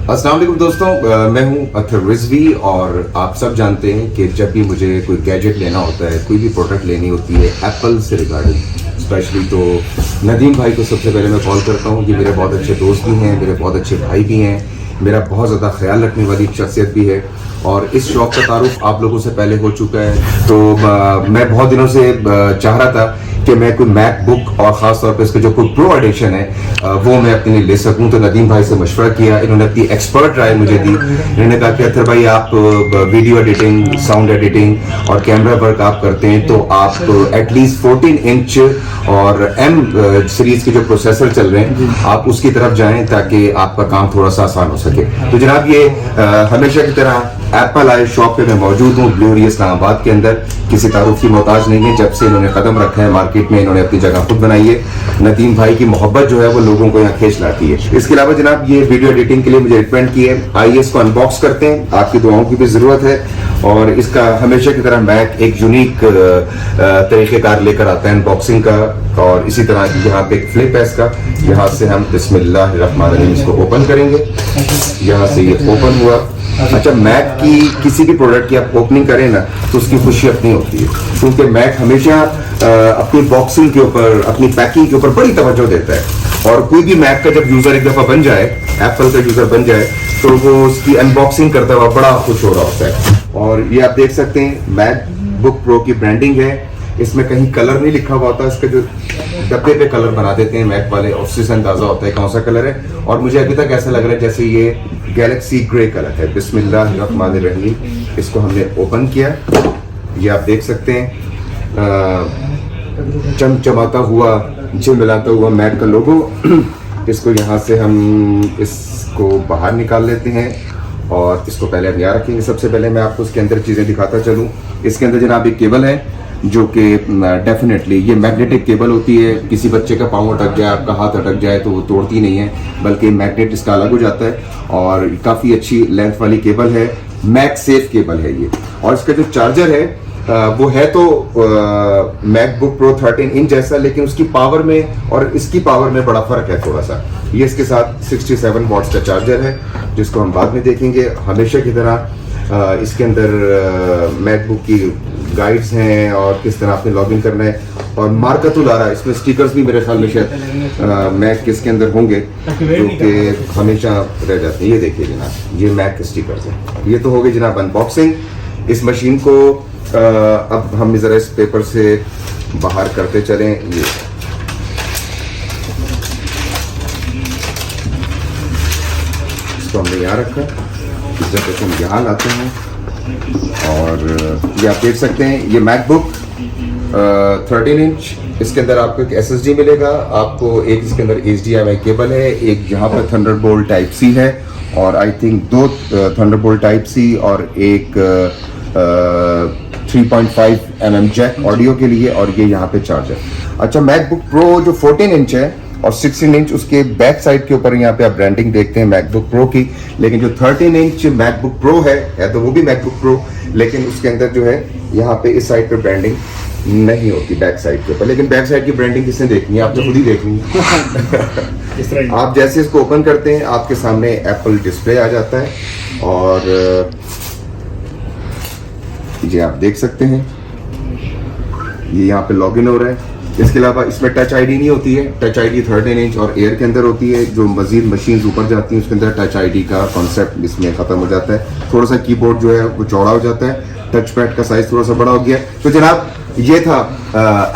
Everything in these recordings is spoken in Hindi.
अस्सलाम वालेकुम दोस्तों, मैं हूं अथर रिजवी और आप सब जानते हैं कि जब भी मुझे कोई गैजेट लेना होता है, कोई भी प्रोडक्ट लेनी होती है एप्पल से रिगार्डिंग स्पेशली, तो नदीम भाई को सबसे पहले मैं कॉल करता हूं कि मेरे बहुत अच्छे दोस्त भी हैं, मेरे बहुत अच्छे भाई भी हैं, मेरा बहुत ज़्यादा ख्याल रखने वाली शख्सियत भी है और इस शौक का तारुफ आप लोगों से पहले हो चुका है। तो मैं बहुत दिनों से चाह रहा था कि मैं कोई मैकबुक और ख़ास तौर पे इसका जो कोई प्रो एडिशन है वो मैं अपने लिए ले सकूं। तो नदीम भाई से मशवरा किया, इन्होंने अपनी एक्सपर्ट राय मुझे दी। इन्होंने कहा कि अथर भाई आप वीडियो एडिटिंग, साउंड एडिटिंग और कैमरा वर्क आप करते हैं तो आप एटलीस्ट 14 इंच और M सीरीज के जो प्रोसेसर चल रहे हैं आप उसकी तरफ जाएं ताकि आपका काम थोड़ा सा आसान हो सके। तो जनाब ये हमेशा की तरह एप्पल आए शॉप पे मैं मौजूद हूँ ब्लूरी इस्लामाबाद के अंदर। किसी तारुफ की मोहताज नहीं है, जब से इन्होंने कदम रखा है मार्केट में इन्होंने अपनी जगह खुद बनाई है। नदीम भाई की मोहब्बत जो है वो लोगों को यहाँ खींच लाती है। इसके अलावा जनाब ये वीडियो एडिटिंग के लिए मुझे रिकमेंड किए। आइए इसको अनबॉक्स करते हैं, आपकी दुआओं की भी जरूरत है और इसका हमेशा की तरह मैक एक यूनिक तरीकेकार लेकर आता है अनबॉक्सिंग का। और इसी तरह यहाँ पे एक फ्लिप है इसका, यहाँ से हम बिस्मिल्लाहिर्रहमानिर्रहीम इसको ओपन करेंगे। यहाँ से ये ओपन हुआ। अच्छा, मैक की किसी भी प्रोडक्ट की आप ओपनिंग करें ना तो उसकी खुशी अपनी होती है, क्योंकि मैक हमेशा अपनी बॉक्सिंग के ऊपर, अपनी पैकिंग के ऊपर बड़ी तवज्जो देता है। और कोई भी मैक का जब यूजर एक दफा बन जाए, एप्पल का यूजर बन जाए, तो वो उसकी अनबॉक्सिंग करता हुआ बड़ा खुश हो रहा होता है। और ये आप देख सकते हैं मैकबुक प्रो की ब्रांडिंग है, इसमें कहीं कलर नहीं लिखा हुआ होता। इसका जो डब्बे पे कलर बना देते हैं मैक वाले, उससे अंदाजा होता है कौन सा कलर है। और मुझे अभी तक ऐसा लग रहा है जैसे ये गैलेक्सी ग्रे कलर है। बिस्मिल्लाहिर्रहमानिर्रहीम, इसको हमने ओपन किया। ये आप देख सकते हैं चमचमाता हुआ, झिलमिलाता हुआ मैक का लोगो। इसको यहाँ से हम इसको बाहर निकाल लेते हैं और इसको पहले हम यहाँ रखेंगे। सबसे पहले मैं आपको इसके अंदर चीज़ें दिखाता चलूँ। इसके अंदर जनाब एक केबल है जो कि डेफिनेटली ये मैग्नेटिक केबल होती है। किसी बच्चे का पाँव अटक जाए, आपका हाथ अटक जाए तो वो तोड़ती नहीं है, बल्कि मैग्नेट इसका अलग हो जाता है और काफ़ी अच्छी लेंथ वाली केबल है। मैक सेफ केबल है ये। और इसका जो चार्जर है वो है तो मैकबुक प्रो 13 इंच जैसा, लेकिन उसकी पावर में और इसकी पावर में बड़ा फ़र्क है थोड़ा सा। ये इसके साथ 67 वॉट्स का चार्जर है जिसको हम बाद में देखेंगे। हमेशा की तरह इसके अंदर मैकबुक की गाइड्स हैं और किस तरह आपने लॉगिन करना है। और मार्कतुल आ रहा है, इसमें स्टिकर्स भी मेरे ख्याल में शायद मैक किसके अंदर होंगे जो कि हमेशा रह जाते हैं। ये देखिए जनाब, ये मैक के स्टिकर्स हैं। ये तो हो गई जनाब अनबॉक्सिंग। इस मशीन को अब हम जरा इस पेपर से बाहर करते चलें। ये इसको हमने यहाँ रखा, जब हम यहाँ लाते हैं और ये आप देख सकते हैं ये मैकबुक 13 इंच। इसके अंदर आपको एक SSD मिलेगा, आपको एक इसके अंदर HDMI केबल है, एक यहाँ पर थंडरबोल्ट टाइप C है और I think 2 Thunderbolt type C और एक 3.5 mm जैक ऑडियो के लिए, और ये यहाँ पे चार्जर। अच्छा, मैकबुक प्रो जो 14 इंच है और 16 इंच उसके बैक साइड के ऊपर यहाँ पे आप ब्रांडिंग देखते हैं मैकबुक प्रो की, लेकिन जो 13 इंच मैकबुक प्रो है तो वो भी मैकबुक प्रो, लेकिन उसके अंदर जो है यहाँ पे इस साइड पे ब्रांडिंग नहीं होती बैक साइड के ऊपर। लेकिन बैक साइड की ब्रांडिंग किसने देखनी है? आपने खुद ही देखनी है। आप जैसे इसको ओपन करते हैं आपके सामने एप्पल डिस्प्ले आ जाता है और ये आप देख सकते हैं ये यहाँ पे लॉगिन हो रहा है। इसके अलावा इसमें टच आईडी नहीं होती है। टच आईडी 13 इंच और एयर के अंदर होती है। जो मजीद मशीन ऊपर जाती हैं उसके अंदर टच आईडी का कॉन्सेप्ट इसमें खत्म हो जाता है। थोड़ा सा कीबोर्ड जो है वो चौड़ा हो जाता है, टच पैड का साइज थोड़ा सा बड़ा हो गया। तो जनाब ये था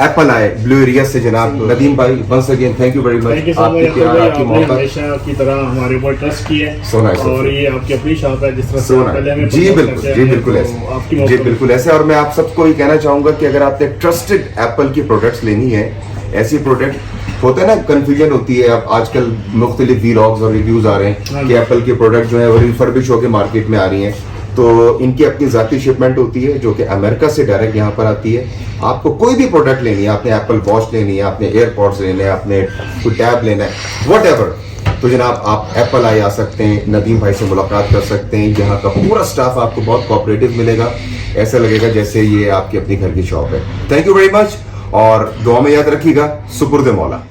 एप्पल आए ब्लू एरिया से। जनाब नदीम भाई once again thank you very much. आपके प्यार, आपकी मोहब्बत, हमेशा की तरह हमारे ऊपर ट्रस्ट की है। और ये आपकी अपनी शॉप है जिस तरह से पहले हमें जी बिल्कुल, जी बिल्कुल ऐसे, जी बिल्कुल ऐसे। और मैं आप सबको ये कहना चाहूंगा कि अगर आपने ट्रस्टेड एप्पल की प्रोडक्ट्स लेनी है, ऐसी प्रोडक्ट होता है ना, कंफ्यूजन होती है। अब आजकल मुख्तलिफ व्लॉग्स और रिव्यूज आ रहे हैं कि एप्पल की प्रोडक्ट जो है वो रिफर्बिश होकर मार्केट में आ रही हैं, तो इनकी अपनी जाती शिपमेंट होती है जो कि अमेरिका से डायरेक्ट यहाँ पर आती है। आपको कोई भी प्रोडक्ट लेनी है, आपने एप्पल वॉच लेनी है, आपने एयरपॉड्स लेने हैं, आपने कोई टैब लेना है, व्हाटएवर, तो जनाब आप एप्पल आई आ सकते हैं, नदीम भाई से मुलाकात कर सकते हैं। यहाँ का पूरा स्टाफ आपको बहुत कोऑपरेटिव मिलेगा, ऐसा लगेगा जैसे ये आपकी अपनी घर की शॉप है। थैंक यू वेरी मच और दुआ में याद रखिएगा, सुपुर्द मौला।